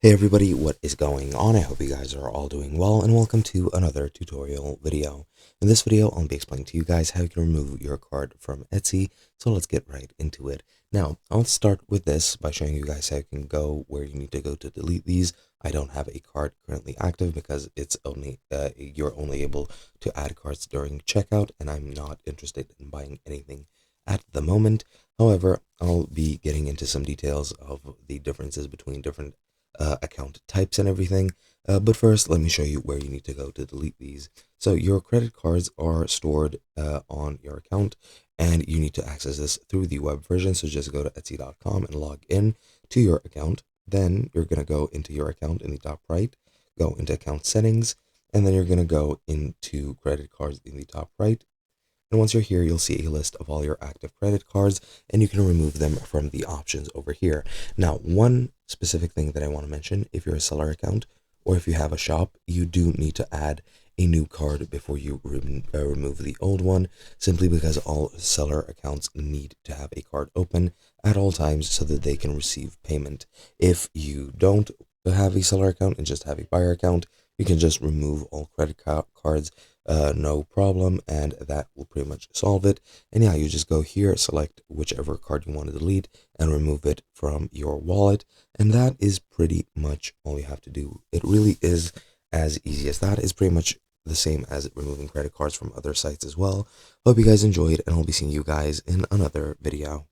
Hey everybody, what is going on? I hope you guys are all doing well and welcome to another tutorial video. In this video, I'll be explaining to you guys how you can remove your card from Etsy, so let's get right into it. Now, I'll start with this by showing you guys how you can go where you need to go to delete these. I don't have a card currently active because it's only you're only able to add cards during checkout, and I'm not interested in buying anything at the moment. However, I'll be getting into some details of the differences between different account types and everything. But first, let me show you where you need to go to delete these. So your credit cards are stored on your account, and you need to access this through the web version. So just go to Etsy.com and log in to your account. Then you're going to go into your account in the top right, go into account settings, and then you're going to go into credit cards in the top right. And once you're here, you'll see a list of all your active credit cards, and you can remove them from the options over here. Now, one specific thing that I want to mention, if you're a seller account or if you have a shop, you do need to add a new card before you remove the old one, simply because all seller accounts need to have a card open at all times so that they can receive payment. If you don't have a seller account and just have a buyer account, you can just remove all credit cards, no problem, and that will pretty much solve it. And yeah, you just go here, select whichever card you want to delete and remove it from your wallet, and that is pretty much all you have to do. It really is as easy as that. It's pretty much the same as removing credit cards from other sites as well. Hope you guys enjoyed, and I'll be seeing you guys in another video.